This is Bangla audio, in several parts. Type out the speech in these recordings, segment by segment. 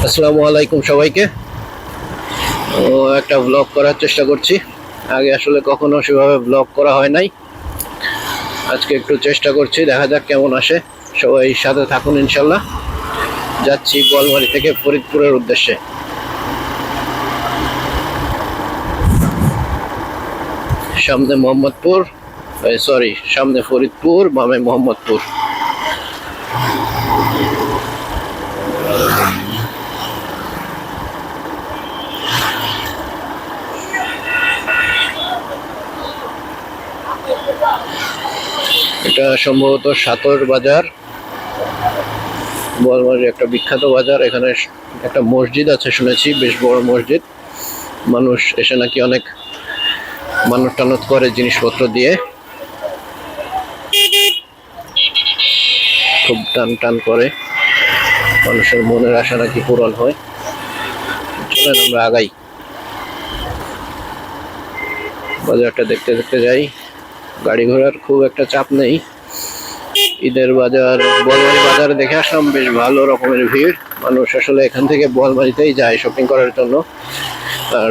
আসসালামু আলাইকুম সবাইকে। একটা ব্লগ করার চেষ্টা করছি। আগে আসলে কখনো সেভাবে ব্লগ করা হয় নাই। আজকে একটু চেষ্টা করছি, দেখা যাক কেমন আসে। সবাই সাথে থাকুন ইনশাল্লাহ। যাচ্ছি বোয়ালমারী থেকে ফরিদপুরের উদ্দেশ্যে। সামনে মোহাম্মদপুর, সামনে ফরিদপুর, বামে মোহাম্মদপুর। এটা সম্ভবত সাতর বাজার, বোয়ালমারীর একটা বিখ্যাত বাজার। এখানে একটা মসজিদ আছে শুনেছি, বেশ বড় মসজিদ। মানুষ এসে নাকি অনেক মানত টানত করে জিনিসপত্র দিয়ে, খুব টান টান করে। মানুষের মনের আশা নাকি পূরণ হয়। চলেন আমরা আগাই, বাজারটা দেখতে দেখতে যাই। গাড়ি ঘোড়ার খুব একটা চাপ নেই। ঈদের বাজার, বোয়ালমারী বাজারে দেখে আসলাম, বেশ ভালো রকমের ভিড়। মানুষ আসলে এখান থেকে বোয়ালমারীতেই যায় শপিং করার জন্য। আর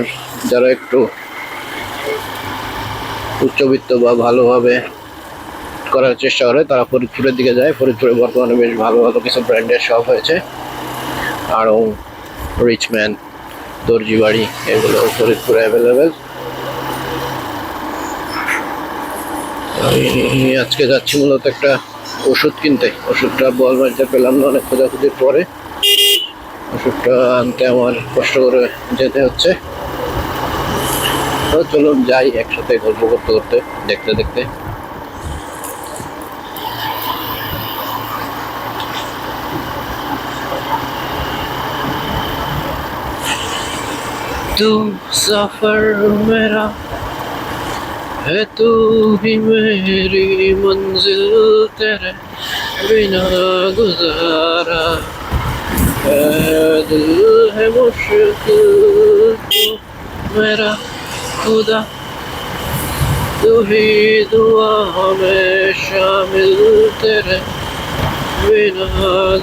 যারা একটু উচ্চবিত্ত বা ভালোভাবে করার চেষ্টা করে তারা ফরিদপুরের দিকে যায়। ফরিদপুরে বর্তমানে বেশ ভালো ভালো কিছু ব্র্যান্ডের শপ হয়েছে। আড়ং, রিচম্যান, দর্জি বাড়ি, এগুলো ফরিদপুরে অ্যাভেলেবেল। আমি আজকে যাচ্ছি মূলত একটা ওষুধ কিনতে। ওষুধটা বোয়ালমারীতে পেলাম না অনেক খোঁজাখুঁজির পরে। ওষুধটা আনতে আমার কষ্ট করে যেতে হচ্ছে। তো চলুন যাই, একসাথে গল্প করতে করতে, দেখতে দেখতে। तू सफर मेरा है, तू ही मेरी मंजिल, तेरे बिना गुजारा है दिल है मुश्किल। तू मेरा खुदा, तू ही दुआ में शामिल, तेरे बिना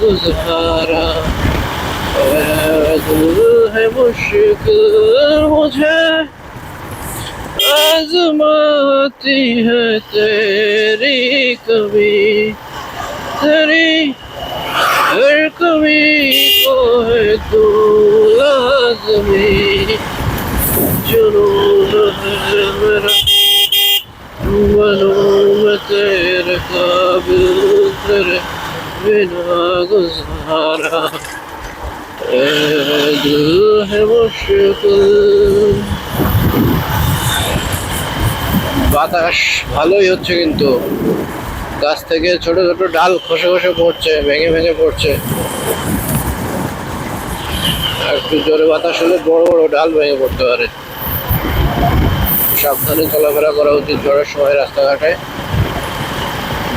गुजारा दिल है मुश्किल। मुझे आजमाती है तेरी कभी, तेरी हर कभी को है तू लाज़मी। जुनून है मेरा, बनूं मैं तेरे काबिल, तेरे बिना गुजारा दिल है मुश्किल। বাতাস ভালোই হচ্ছে, কিন্তু গাছ থেকে ছোট ছোট ডাল খসে খসে পড়ছে, ভেঙে ভেঙে পড়ছে। আর একটু জোরে বাতাস হলে বড় বড় ডাল ভেঙে পড়তে পারে। সাবধানে চলাফেরা করা উচিত ঝড়ের সময় রাস্তাঘাটে,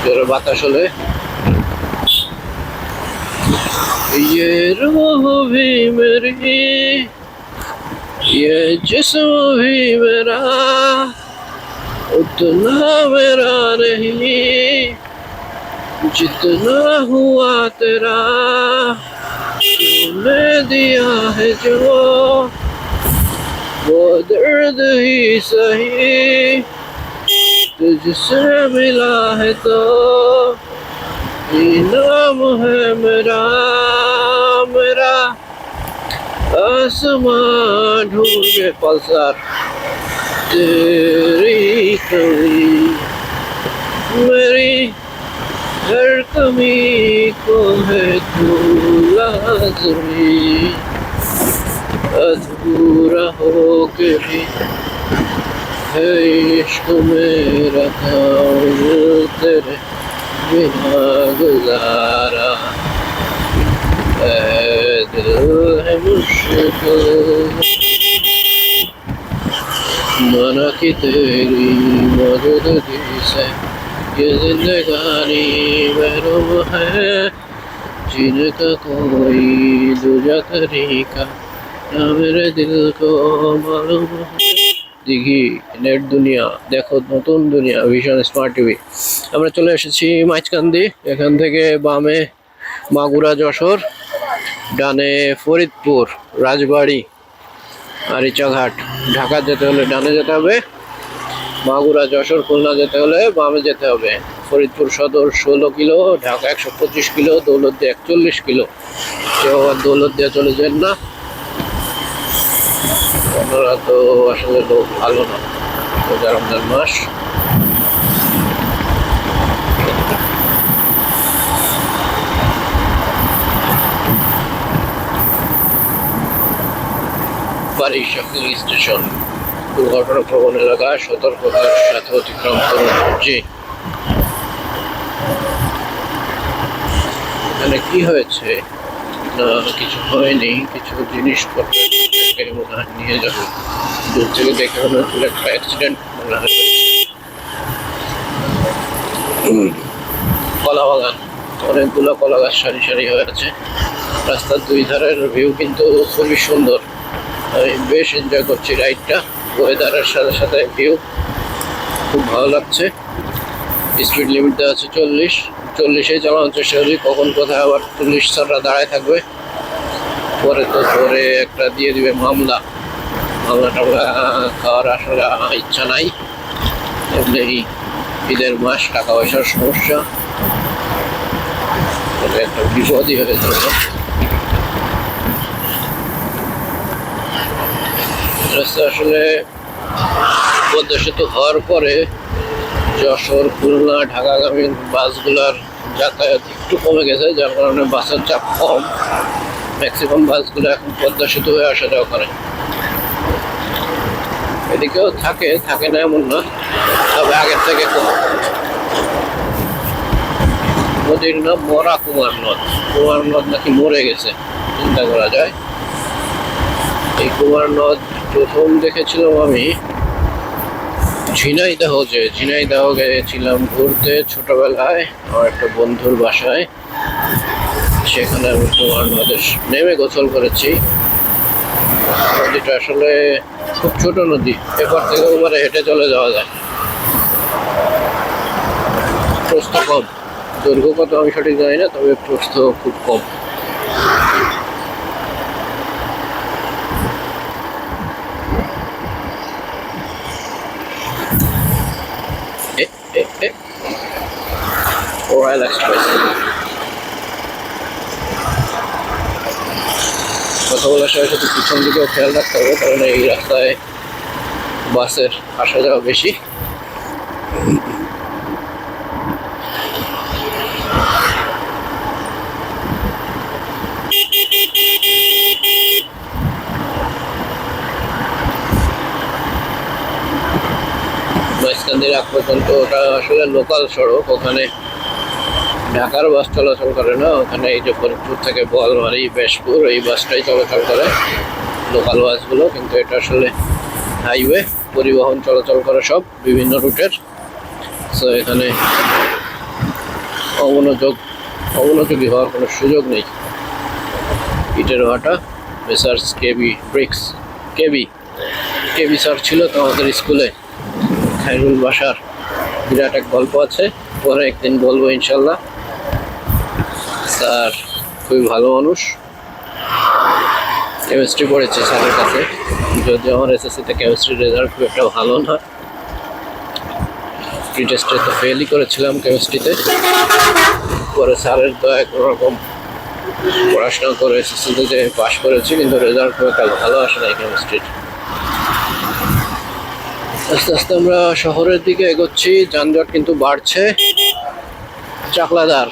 জোরে বাতাস হলে। ये रूह भी मेरी, ये जिस्म भी मेरा, उतना मेरा नहीं जितना हुआ तेरा। तूने दिया है जो वो दर्द ही सही, तुझसे मिला है तो नाम है मेरा। मेरा आसमां ढूंढे पल्सर तेरी कमी, मेरी हर कमी को है तू लाज़मी। अधूरा हो के भी है इश्क मेरा काम, तेरे बिना गुजारा दिल है मुश्किल। माना कि तेरी मौजूदगी से ये जिंदगानी महरूम है, जीने का कोई दूजा तरीका ना मेरे दिल को मालूम है। দিঘি নেট দুনিয়া, দেখো নতুন দুনিয়া, ভিশন স্মার্ট টিভি। আমরা চলে এসেছি মাইজকান্দি। এখান থেকে বামে মাগুরা, যশোর, ডানে ফরিদপুর, রাজবাড়ি, আরিচাঘাট। ঢাকা যেতে হলে ডানে যেতে হবে, মাগুরা, যশোর, খুলনা যেতে হলে বামে যেতে হবে। ফরিদপুর সদর 16 kilo, Dhaka 125 kilo, Daulatdia 41 kilo. কেউ আবার দৌলতদিয়া চলে যান না, আপনারা তো আসলে লোক ভালো না। রোজা রমজান মাস, বারিশাল স্টেশন। দুর্ঘটনা প্রবণ এলাকা, সতর্কতার সাথে অতিক্রম করুন। জি, এখানে কি হয়েছে? না, কিছু হয়নি, কিছু জিনিসপত্র মনে হয় নিয়ে যাবে। দূর থেকে দেখে মনে হচ্ছিল একটা অ্যাক্সিডেন্ট মনে হয়। কলা বাগান, অনেকগুলো কলা গাছ সারি সারি হয়ে আছে। রাস্তার দুই ধারের ভিউ কিন্তু খুবই সুন্দর। আমি বেশ এনজয় করছি রাইডটা। ওয়েদারের সাথে সাথে ভিউ খুব ভালো লাগছে। স্পিড লিমিট দেওয়া আছে 40, 40-এ চালানোর চেষ্টা করি। কখন কোথায় আবার পুলিশ স্যাররা দাঁড়ায় থাকবে, পরে তো ধরে একটা দিয়ে দিবে মামলা। মামলাটা খাওয়ার আসলে ইচ্ছা নাই। এমনি ঈদের মাস, টাকা পয়সার সমস্যা, এটা একটা বিপদই হয়ে যেত। রাস্তা আসলে পদ্মা সেতু হওয়ার পরে যশোর, খুলনা, ঢাকাগামী বাসগুলোর যাতায়াত একটু কমে গেছে, যার কারণে বাসের চাপ কম। ম্যাক্সিমাম বাসগুলো এখন পদ্মা সেতু হয়ে আসা যাওয়া করে। এদিকেও থাকে না এমন না, তবে আগের থেকে কম। নদীর নাম মরা কুমার নদ। কুমার নদ নাকি মরে গেছে, চিন্তা করা যায়। এই কুমার নদ প্রথম দেখেছিলাম আমি ঝিনাইদহ গেছিলাম ঘুরতে ছোটবেলায় আমার একটা বন্ধুর বাসায়। সেখানে আমি কুমার নদে নেমে গোসল করেছি। নদীটা আসলে খুব ছোট নদী, এপার থেকে ওপারে হেঁটে চলে যাওয়া যায়। প্রস্থ কম, দৈর্ঘ্য কত আমি সঠিক জানি না, তবে প্রস্থ খুব কম। Royal express. কথা বলার সময় শুধু পিছন দিকেও খেয়াল রাখতে হবে, কারণ এই রাস্তায় বাসের আসা যাওয়া বেশি। মাঝখানের আগ পর্যন্ত ওটা আসলে লোকাল সড়ক, ওখানে ঢাকার বাস চলাচল করে না। ওখানে এই যে ফরিদপুর থেকে বোয়ালমারি, বেশপুর, এই বাসটাই চলাচল করে, লোকাল বাসগুলো। কিন্তু এটা আসলে হাইওয়ে, পরিবহন চলাচল করে সব বিভিন্ন রুটের। সো এখানে অমনোযোগী হওয়ার কোনো সুযোগ নেই। ইটের ভাটা, মেসার্স কেবি ব্রিক্স। কেবি স্যার ছিল তো আমাদের স্কুলে। খায়রুল বাসার বিরাট এক গল্প আছে, পরে একদিন বলবো ইনশাল্লাহ। স্যার খুবই ভালো মানুষ। কেমিস্ট্রি পড়েছি স্যারের কাছে, যদিও আমার এসএসসিতে কেমিস্ট্রির রেজাল্ট খুব একটা ভালো না। প্রি টেস্টে তো ফেলই করেছিলাম কেমিস্ট্রিতে। পরে স্যারের দয়া কোনোরকম পড়াশোনা করে এসএসসিতে যে পাশ করেছি, কিন্তু রেজাল্ট খুব একটা ভালো আসে নাই কেমিস্ট্রির। আস্তে আস্তে আমরা শহরের দিকে এগোচ্ছি, যানজট কিন্তু বাড়ছে। চাকলাদার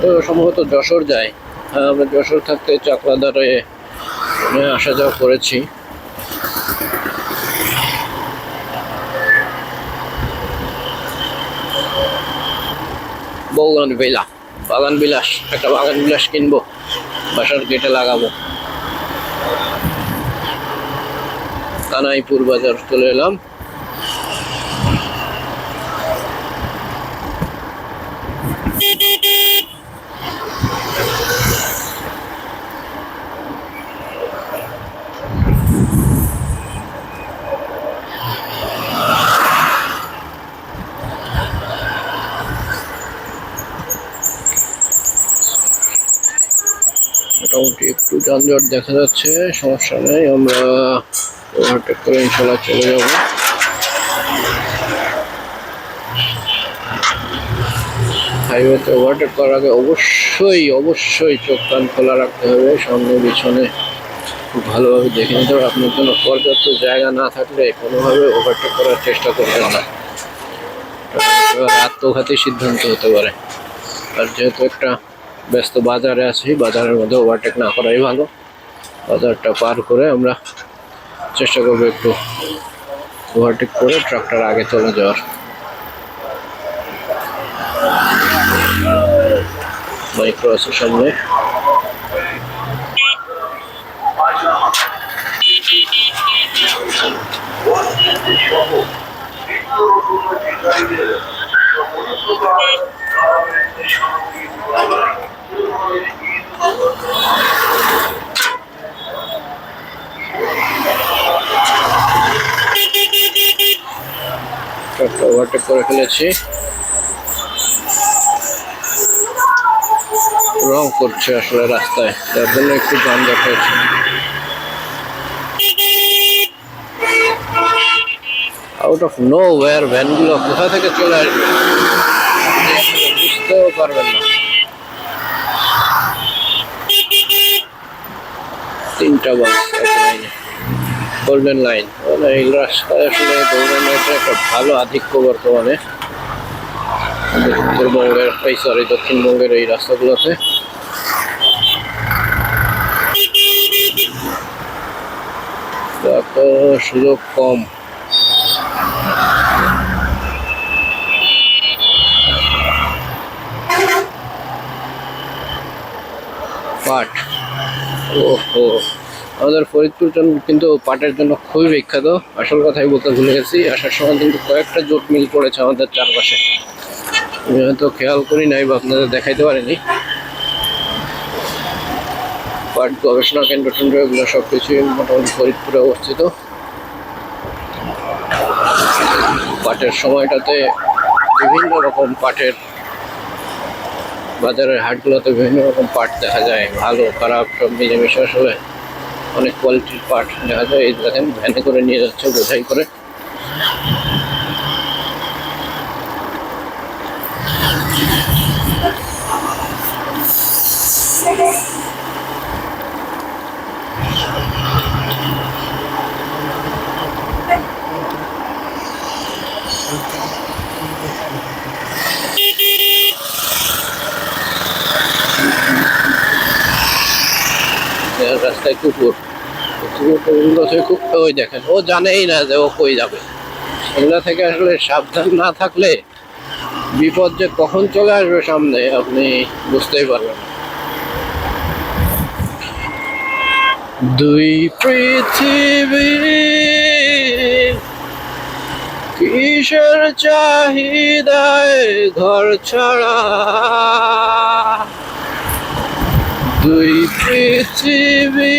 তো সম্ভবত যশোর যায়। আমরা যশোর থাকতে চাকলাদারে আসা যাওয়া করেছি। বাগান বিলাস, একটা বাগান বিলাস কিনবো, বাসার গেটে লাগাবো। কানাইপুর বাজার চলে এলাম। মোটামুটি যানজট দেখা যাচ্ছে, সমস্যা নেই, আমরা ওভারটেক করে ইনশাল্লাহ চলে যাব। হাইওয়েতে ওভারটেক করার আগে অবশ্যই চোখ কান খোলা রাখতে হবে, সামনে পিছনে খুব ভালোভাবে দেখে নিতে হবে। আপনার জন্য পর্যাপ্ত জায়গা না থাকলে কোনোভাবে ওভারটেক করার চেষ্টা করবেন না, আত্মঘাতী সিদ্ধান্ত হতে পারে। আর যেহেতু একটা ব্যস্ত বাজারে আছি, বাজারের মধ্যে ওভারটেক না করাই ভালো। বাজারটা পার করে আমরা চেষ্টা করবো একটু ওভারটেক করে ট্রাকটার আগে চলে যাওয়ার। মাইক্রো আছে সামনে। ট্রাকটা ওভারটেক করে ফেলেছি, রং করছে আসলে রাস্তায়, তার জন্য একটু যানজট হয়েছে। আউট অফ নো ওয়্যার ভ্যানগুলো কোথা থেকে চলে আসবে বুঝতেও পারবেন না। 3টা বাস এক লাইনে, গোল্ডেন লাইন। এই রাস্তায় আসলে গোল্ডেন লাইনটা একটা ভালো আধিক্য বর্তমানে উত্তরবঙ্গের, দক্ষিণবঙ্গের এই রাস্তাগুলোতে। তো সুযোগ কম। পাট, ওহো, আমাদের ফরিদপুর কিন্তু পাটের জন্য খুবই বিখ্যাত। আসল কথাই বলতে ভুলে গেছি, আসার সময় কিন্তু কয়েকটা জুট মিল পড়েছে আমাদের চারপাশে, আমি হয়তো খেয়াল করি নাই বা আপনাদের দেখাইতে পারিনি। পাট গবেষণা কেন্দ্র টেন্দ্র এগুলো সবকিছুই মোটামুটি ফরিদপুরে অবস্থিত। পাটের সময়টাতে বিভিন্ন রকম পাটের বাজারের হাটগুলোতে বিভিন্ন রকম পাট দেখা যায়, ভালো খারাপ সব মিলেমিশে আসলে অনেক কোয়ালিটির পাট দেখা যায়। এই দেখেন ভ্যানে করে নিয়ে যাচ্ছে, বোঝাই করে। রাস্তায় কুকুর খুব, ওই দেখেন, ও জানেই না যে ও কই যাবে। এগুলা থেকে আসলে সাবধান না থাকলে বিপদ যে কখন চলে আসবে সামনে আপনি বুঝতেই পারবেন। দুই পৃথিবী কিসের চাহিদায় ঘর ছাড়া, দুই পৃথিবী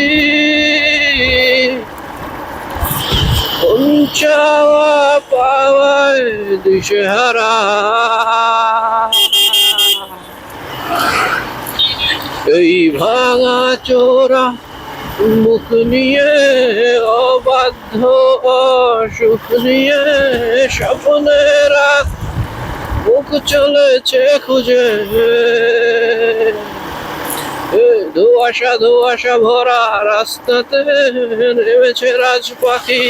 চাওয়া পাওয়ায় দিশেহারা, এই ভাঙা চোরা মুখ নিয়ে অবাধ্য অসুখ নিয়ে স্বপ্নেরা মুখ চলেছে খুঁজে। ধোঁয়াশা ভরা রাস্তাতে নেমেছে রাজ পাখি,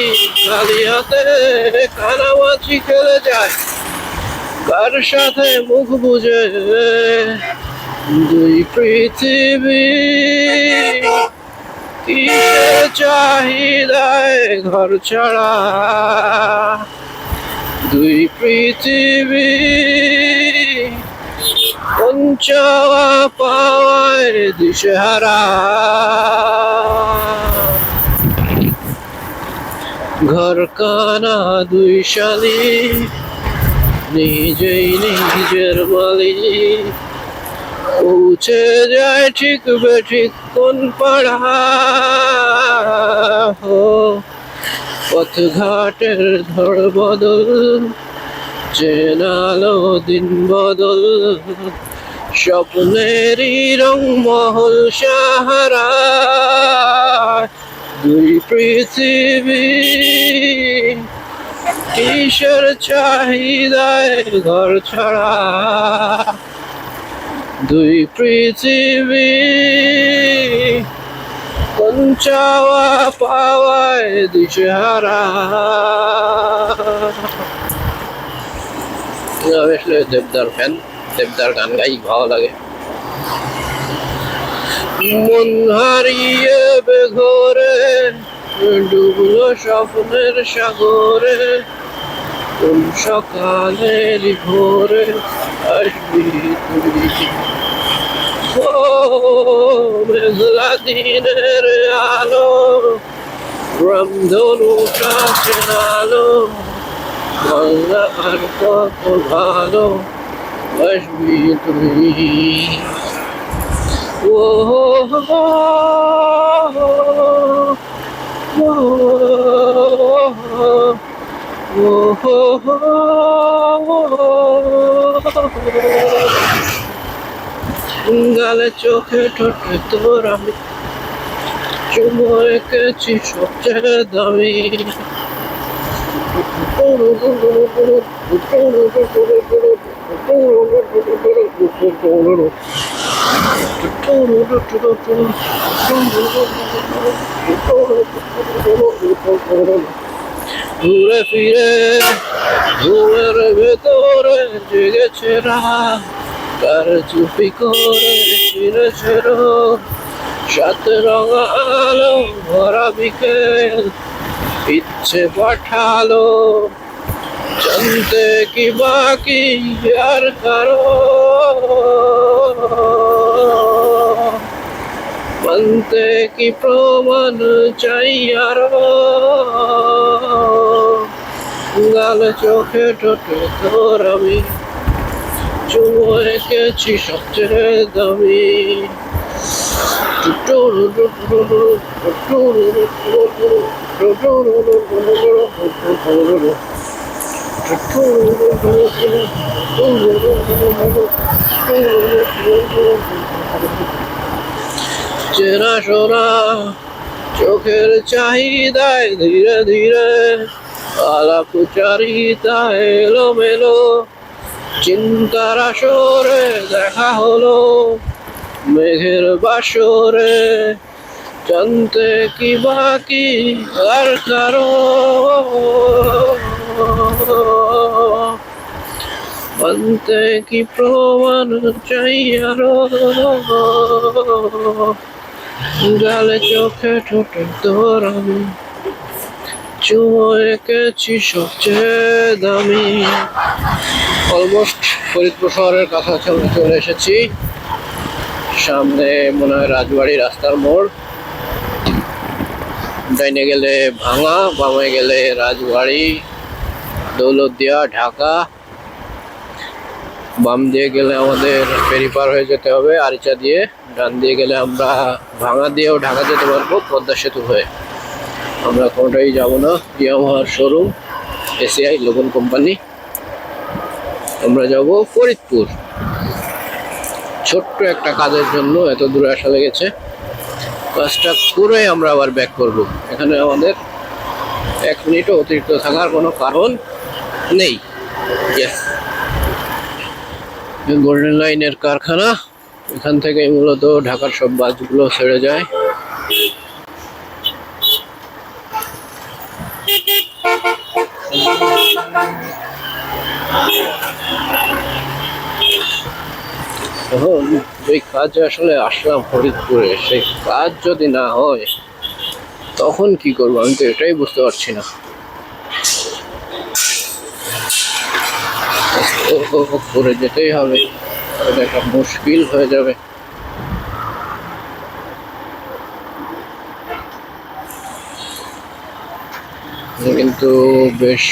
খালি হাতে কানামাছি খেলে যায় কার সাথে মুখ বুঝে। দুই পৃথিবী কিসের চাহিদায় ঘর ছাড়া, দুই পৃথিবী চাওয়া পাওয়ায় দিশেহারা। ঘর কানা দুই শালি, নিজেই নিজের মালিক, পৌঁছে যায় ঠিক বেঠিক কোন পাড়া। পথ ঘাটের ধর বদল, চেনালো দিন বদল, স্বপ্নেরই রংমহল সাহারা, দুই পৃথিবী কিসের চাহিদায় ঘর ছাড়া, দুই পৃথিবী কোন চাওয়া পাওয়ায় দিশেহারা। আসলে দেবদার ফ্যান, দেবদার গান গাই ভালো লাগে। মন হারিয়ে বেঘরে ডুবলো স্বপ্নের সাগরে, কোন সকালের ভোরে আসবি তুই। ও মেঘলা দিনের আলো, রামধনুটা চেনালো, বাংলা আর কত ভালো আসবি তুই। ও গালে চোখে ঠোঁটে তোর আমি চুমো এঁকেছি সবচেয়ে দামি। ঘুরে ফিরে ঘুমের ভেতরে জেগেছে রাত, কার চুপি করে ফিরেছে রোদ, সাথে রঙা আলো ভরা বিকেল ইচ্ছে পাঠালো, জানতে কি বাকি আর কারো, মানতে কি প্রমাণ চাই আরো, গালে চোখে ঠোঁটে তোর আমি চুমো এঁকেছি সবচেয়ে দামি। চেনা শোনা চোখের চাহিদায় ধীরে ধীরে আলাপচারিতা এলো মেলো, চিন্তার আসরে দেখা হলো মেঘের বাসরে, জানতে কি বাকি আর কারো, মানতে কি প্রমাণ চাই আরো, গালে চোখে ঠোঁটে তোর আমি চুমো এঁকেছি সবচেয়ে দামি। অলমোস্ট ফরিদপুর শহরের কাছাকাছি চলে এসেছি। সামনে মনে হয় রাজবাড়ি রাস্তার মোড়, ডাইনে গেলে ভাঙা, বামে গেলে রাজবাড়ি, দৌলতদিয়া, ঢাকা। বাম দিয়ে গেলে আমাদের ফেরি পার হয়ে যেতে হবে আরিচা দিয়ে, ডান দিয়ে গেলে আমরা ভাঙা দিয়েও ঢাকা যেতে পারবো পদ্মা সেতু হয়ে। আমরা কোনোটাই যাব না, ইয়ামাহার শোরুম, এসিআই লোগন কোম্পানি। আমরা যাব ফরিদপুর, ছোট্ট একটা কাজের জন্য এত দূরে আসা লেগেছে। কাজটা করে আমরা আবার ব্যাক করব। এখানে আমাদের 1 মিনিটও অতিরিক্ত থাকার কোনো কারণ নেই। গোল্ডেন লাইনের কারখানা, এখান থেকে মূলত ঢাকার সব বাসগুলো ছেড়ে যায়। এখন ওই কাজে আসলে আসলাম ফরিদপুরে, সেই কাজ যদি না হয় তখন কি করবো আমি তো এটাই বুঝতে পারছি না। করে যেতেই হবে, এটা একটা মুশকিল হয়ে যাবে। কিন্তু বেশ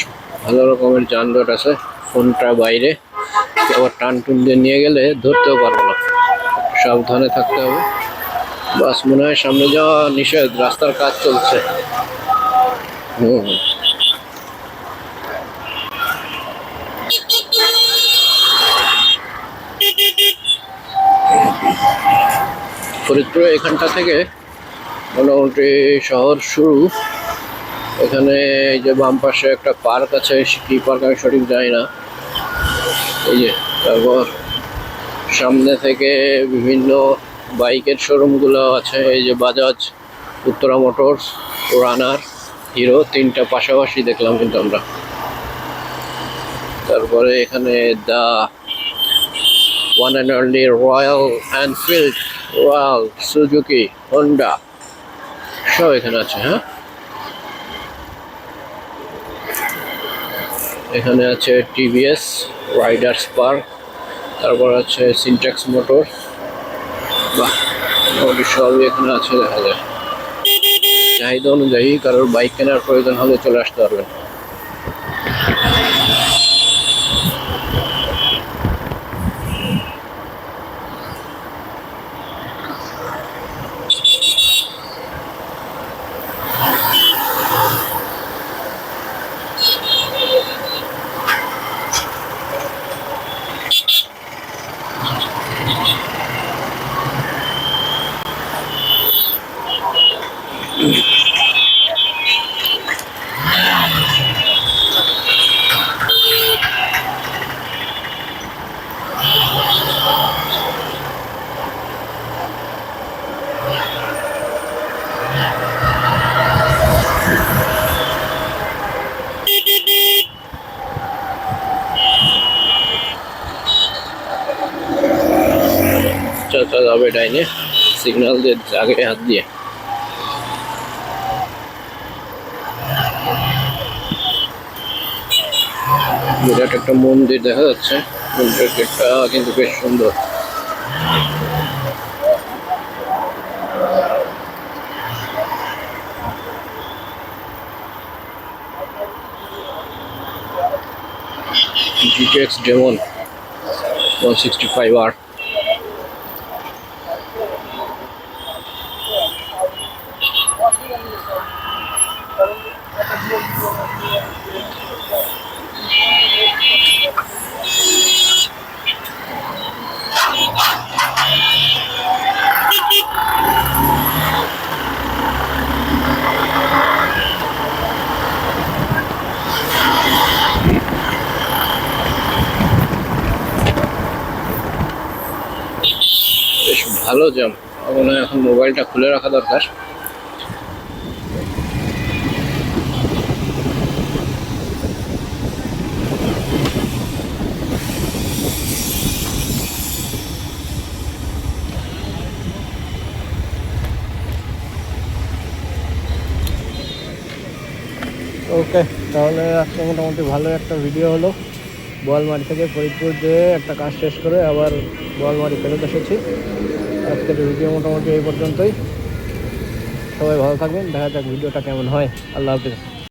ভালো রকমের যানজট আছে, ফোনটা বাইরে, আবার টান টুন দিয়ে নিয়ে গেলে ধরতেও পারবো না, সাবধানে থাকতে হবে। বাস মনে হয় সামনে যাওয়া নিষেধ, রাস্তার কাজ চলছে। ফরিদপুরে এখানটা থেকে মোটামুটি শহর শুরু। এখানে এই যে বাম পাশে একটা পার্ক আছে, কি পার্ক আমি সঠিক জানি না। এই যে তারপর সামনে থেকে বিভিন্ন বাইকের শোরুমগুলো আছে। এই যে বাজাজ, উত্তরা মোটরস, রানার, হিরো, তিনটা পাশাপাশি দেখলাম কিন্তু আমরা। তারপরে এখানে the one and only royal Enfield, royal, Suzuki, Honda সব এখানে আছে। হ্যাঁ, এখানে আছে টিভিএস, রাইডার্স পার্ক, তারপর আছে সিনটেক্স মোটরস। বাহ, মোটামুটি সবই এখানে আছে, দেখা যায়। চাহিদা অনুযায়ী কারোর বাইক কেনার প্রয়োজন হলে চলে আসতে পারবেন। চাচা যাবে ডাইনে, সিগন্যাল দিয়ে আগে হাত দিয়ে। বিরাট একটা মন্দির দেখা যাচ্ছে, মন্দিরের গেটটা কিন্তু বেশ সুন্দর। GTX Demon 165R। বেশ ভালো জ্যাম, আমার মনে হয় এখন মোবাইলটা খুলে রাখা দরকার। ওকে, তাহলে আজকে মোটামুটি ভালো একটা ভিডিও হলো। বোয়ালমারি থেকে ফরিদপুর যেয়ে একটা কাজ শেষ করে আবার বোয়ালমারি ফেরত এসেছি। আজকের ভিডিও মোটামুটি এই পর্যন্তই। সবাই ভালো থাকবেন, দেখা যাক ভিডিওটা কেমন হয়। আল্লাহ হাফিজ।